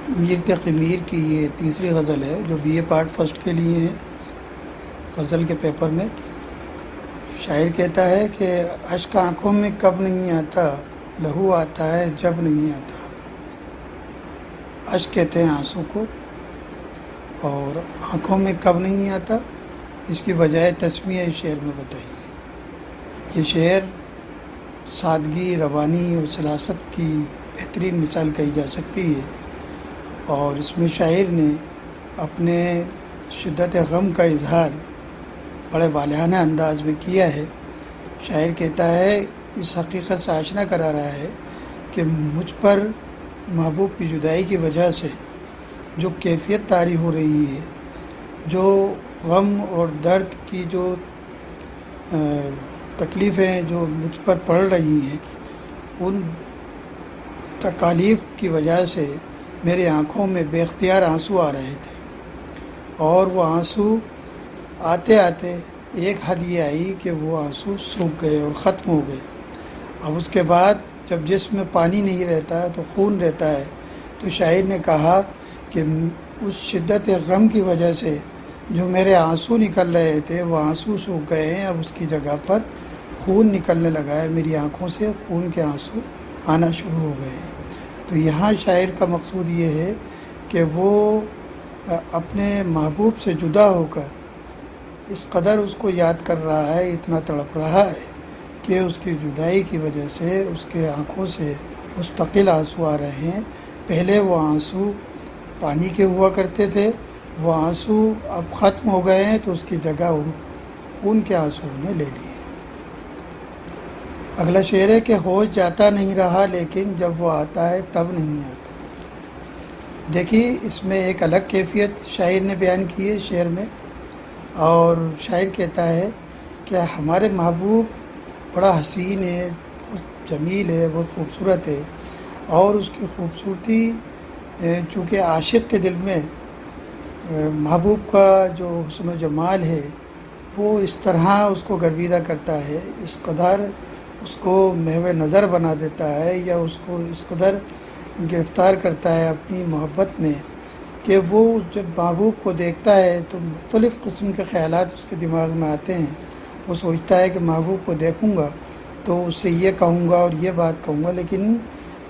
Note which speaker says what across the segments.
Speaker 1: میر تقی میر کی یہ تیسری غزل ہے جو بی اے پارٹ فرسٹ کے لیے ہے غزل کے پیپر میں۔ شاعر کہتا ہے کہ اشک آنکھوں میں کب نہیں آتا، لہو آتا ہے جب نہیں آتا۔ اشک کہتے ہیں آنسو کو، اور آنکھوں میں کب نہیں آتا، اس کی بجائے تسمیہ اس شعر میں بتائی ہے۔ یہ شعر سادگی، روانی اور سلاست کی بہترین مثال کہی جا سکتی ہے، اور اس میں شاعر نے اپنے شدت غم کا اظہار بڑے والہانہ انداز میں کیا ہے۔ شاعر کہتا ہے، اس حقیقت سے آشنا کرا رہا ہے کہ مجھ پر محبوب کی جدائی کی وجہ سے جو کیفیت طاری ہو رہی ہے، جو غم اور درد کی جو تکلیفیں جو مجھ پر پڑ رہی ہیں، ان تکالیف کی وجہ سے میرے آنکھوں میں بے اختیار آنسو آ رہے تھے، اور وہ آنسو آتے آتے ایک حد یہ آئی کہ وہ آنسو سوکھ گئے اور ختم ہو گئے۔ اب اس کے بعد جب جسم میں پانی نہیں رہتا تو خون رہتا ہے، تو شاعر نے کہا کہ اس شدت غم کی وجہ سے جو میرے آنسو نکل رہے تھے وہ آنسو سوکھ گئے ہیں، اب اس کی جگہ پر خون نکلنے لگا ہے، میری آنکھوں سے خون کے آنسو آنا شروع ہو گئے ہیں۔ تو یہاں شاعر کا مقصود یہ ہے کہ وہ اپنے محبوب سے جدا ہو کر اس قدر اس کو یاد کر رہا ہے، اتنا تڑپ رہا ہے کہ اس کی جدائی کی وجہ سے اس کے آنکھوں سے مستقل آنسو آ رہے ہیں۔ پہلے وہ آنسو پانی کے ہوا کرتے تھے، وہ آنسو اب ختم ہو گئے ہیں، تو اس کی جگہ خون کے آنسو نے لے لی ہے۔ اگلا شعر ہے کہ ہوش جاتا نہیں رہا لیکن جب وہ آتا ہے تب نہیں آتا۔ دیکھیے اس میں ایک الگ کیفیت شاعر نے بیان کی ہے شعر میں، اور شاعر کہتا ہے کہ ہمارے محبوب بڑا حسین ہے، بہت جمیل ہے، بہت خوبصورت ہے، اور اس کی خوبصورتی چونکہ عاشق کے دل میں محبوب کا جو حسن و جمال ہے وہ اس طرح اس کو گرویدہ کرتا ہے، اس قدر اس کو محو نظر بنا دیتا ہے، یا اس کو اس قدر گرفتار کرتا ہے اپنی محبت میں کہ وہ جب محبوب کو دیکھتا ہے تو مختلف قسم کے خیالات اس کے دماغ میں آتے ہیں۔ وہ سوچتا ہے کہ محبوب کو دیکھوں گا تو اس سے یہ کہوں گا اور یہ بات کہوں گا، لیکن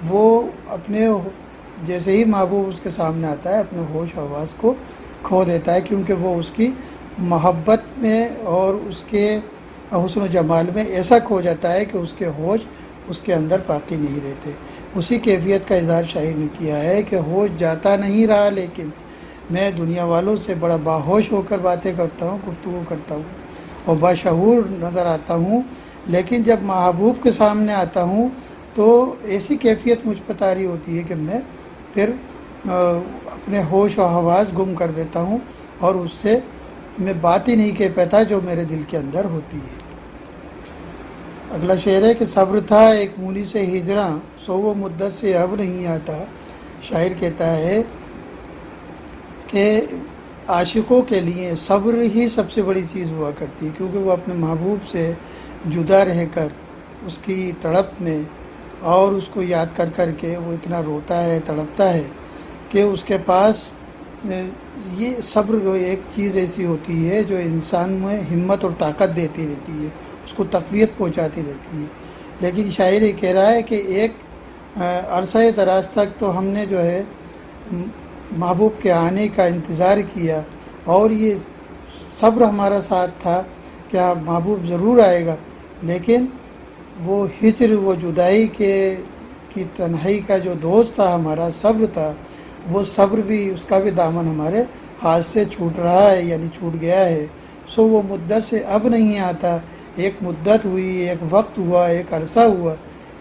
Speaker 1: وہ اپنے جیسے ہی محبوب اس کے سامنے آتا ہے اپنے ہوش و حواس کو کھو دیتا ہے، کیونکہ وہ اس کی محبت میں اور اس کے حسن و جمال میں ایسا کھو جاتا ہے کہ اس کے ہوش اس کے اندر باقی نہیں رہتے۔ اسی کیفیت کا اظہار شاعر نے کیا ہے کہ ہوش جاتا نہیں رہا لیکن میں دنیا والوں سے بڑا باہوش ہو کر باتیں کرتا ہوں، گفتگو کرتا ہوں اور باشعور نظر آتا ہوں، لیکن جب محبوب کے سامنے آتا ہوں تو ایسی کیفیت مجھ پر طاری ہوتی ہے کہ میں پھر اپنے ہوش و حواس گم کر دیتا ہوں اور اس سے میں بات ہی نہیں کہہ پاتا جو میرے دل کے اندر ہوتی ہے۔ اگلا شعر ہے کہ صبر تھا ایک مولی سے ہجراں، سو وہ مدت سے اب نہیں آتا۔ شاعر کہتا ہے کہ عاشقوں کے لیے صبر ہی سب سے بڑی چیز ہوا کرتی ہے، کیونکہ وہ اپنے محبوب سے جدا رہ کر اس کی تڑپ میں اور اس کو یاد کر کر کے وہ اتنا روتا ہے، تڑپتا ہے کہ اس کے پاس یہ صبر ایک چیز ایسی ہوتی ہے جو انسان میں ہمت اور طاقت دیتی رہتی ہے، اس کو تقویت پہنچاتی رہتی ہے۔ لیکن شاعر یہ کہہ رہا ہے کہ ایک عرصہ دراز تک تو ہم نے جو ہے محبوب کے آنے کا انتظار کیا، اور یہ صبر ہمارا ساتھ تھا کہ محبوب ضرور آئے گا، لیکن وہ ہجر، وہ جدائی کی تنہائی کا جو دوست تھا ہمارا، صبر تھا، وہ صبر بھی، اس کا بھی دامن ہمارے ہاتھ سے چھوٹ رہا ہے، یعنی چھوٹ گیا ہے۔ سو وہ مدت سے اب نہیں آتا، ایک مدت ہوئی، ایک وقت ہوا، ایک عرصہ ہوا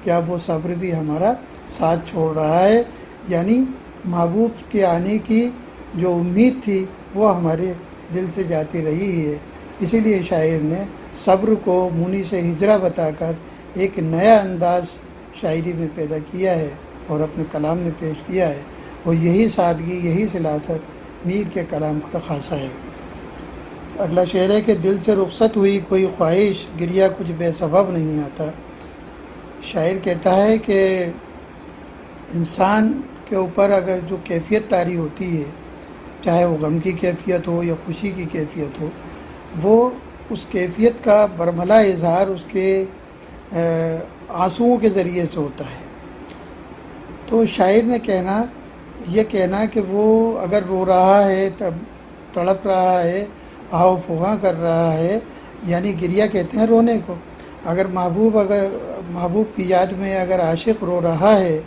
Speaker 1: کہ اب وہ صبر بھی ہمارا ساتھ چھوڑ رہا ہے، یعنی محبوب کے آنے کی جو امید تھی وہ ہمارے دل سے جاتی رہی ہے۔ اسی لیے شاعر نے صبر کو مونی سے ہجرا بتا کر ایک نیا انداز شاعری میں پیدا کیا ہے اور اپنے کلام میں پیش کیا ہے، اور یہی سادگی، یہی سلاست میر کے کلام کا خاصہ ہے۔ اگلا شعر ہے کہ دل سے رخصت ہوئی کوئی خواہش، گریا کچھ بے سبب نہیں آتا۔ شاعر کہتا ہے کہ انسان کے کے اوپر اگر جو کیفیت طاری ہوتی ہے، چاہے وہ غم کی کیفیت ہو یا خوشی کی کیفیت ہو، وہ اس کیفیت کا برملا اظہار اس کے آنسوؤں کے ذریعے سے ہوتا ہے۔ تو شاعر نے یہ کہنا کہ وہ اگر رو رہا ہے، تڑپ رہا ہے، آہو فغاں کر رہا ہے، یعنی گریہ کہتے ہیں رونے کو، اگر محبوب کی یاد میں اگر عاشق رو رہا ہے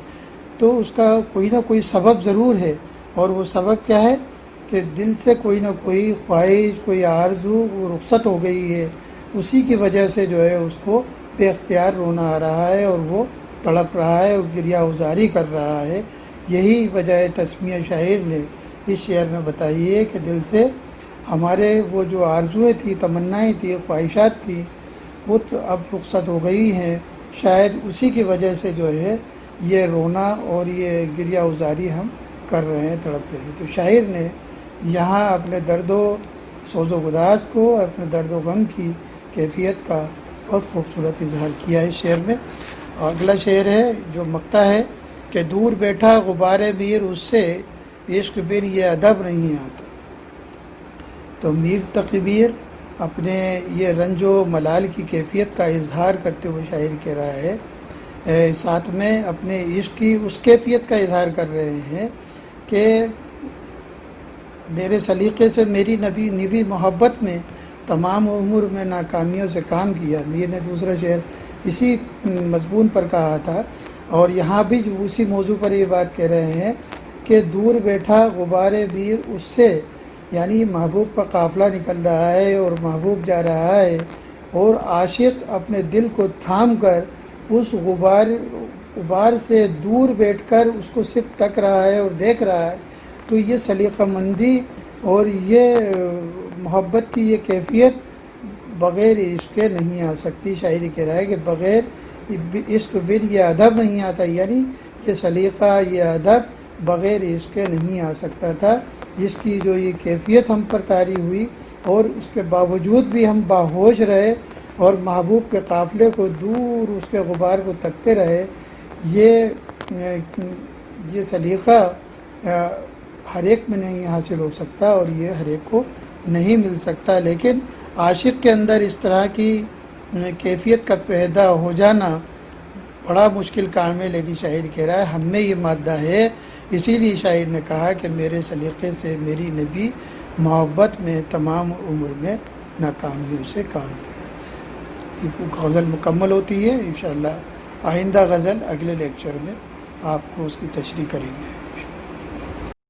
Speaker 1: تو اس کا کوئی نہ کوئی سبب ضرور ہے، اور وہ سبب کیا ہے کہ دل سے کوئی نہ کوئی خواہش، کوئی آرزو وہ رخصت ہو گئی ہے، اسی کی وجہ سے جو ہے اس کو بے اختیار رونا آ رہا ہے اور وہ تڑپ رہا ہے اور گریہ ازاری کر رہا ہے۔ یہی وجہ تسمیہ شاعر نے اس شعر میں بتائی ہے کہ دل سے ہمارے وہ جو آرزویں تھیں، تمنائیں تھیں، خواہشات تھیں، وہ اب رخصت ہو گئی ہیں، شاید اسی کی وجہ سے جو ہے یہ رونا اور یہ گریہ ازاری ہم کر رہے ہیں، تڑپ رہے ہیں۔ تو شاعر نے یہاں اپنے درد و سوز و گداز کو، اپنے درد و غم کی کیفیت کا بہت خوبصورت اظہار کیا ہے اس شعر میں۔ اور اگلا شعر ہے جو مقطع ہے کہ دور بیٹھا غبار میر اس سے عشق بن یہ ادب نہیں آتا۔ تو میر تقی میر اپنے یہ رنج و ملال کی کیفیت کا اظہار کرتے ہوئے شاعر کہہ رہا ہے، ساتھ میں اپنے عشق کی اس کیفیت کا اظہار کر رہے ہیں کہ میرے سلیقے سے میری نبی محبت میں تمام عمر میں ناکامیوں سے کام کیا۔ میر نے دوسرا شعر اسی مضمون پر کہا تھا، اور یہاں بھی اسی موضوع پر یہ بات کہہ رہے ہیں کہ دور بیٹھا غبار میر اس سے، یعنی محبوب کا قافلہ نکل رہا ہے اور محبوب جا رہا ہے، اور عاشق اپنے دل کو تھام کر اس غبار سے دور بیٹھ کر اس کو صرف تک رہا ہے اور دیکھ رہا ہے۔ تو یہ سلیقہ مندی اور یہ محبت کی یہ کیفیت بغیر عشق نہیں آ سکتی۔ شاعری کہہ رہا ہے کہ بغیر عشق بن یہ ادب نہیں آتا، یعنی یہ سلیقہ، یہ ادب بغیر عشق نہیں آ سکتا تھا۔ جس کی جو یہ کیفیت ہم پر طاری ہوئی اور اس کے باوجود بھی ہم باہوش رہے اور محبوب کے قافلے کو دور اس کے غبار کو تکتے رہے، یہ سلیقہ ہر ایک میں نہیں حاصل ہو سکتا اور یہ ہر ایک کو نہیں مل سکتا۔ لیکن عاشق کے اندر اس طرح کی کیفیت کا پیدا ہو جانا بڑا مشکل کام ہے، لیکن شاعر کہہ رہا ہے ہم میں یہ مادہ ہے، اسی لیے شاعر نے کہا کہ میرے سلیقے سے میری نبی محبت میں تمام عمر میں ناکامیوں سے کام لیا۔ یہ غزل مکمل ہوتی ہے، انشاءاللہ آئندہ غزل اگلے لیکچر میں آپ کو اس کی تشریح کریں گے۔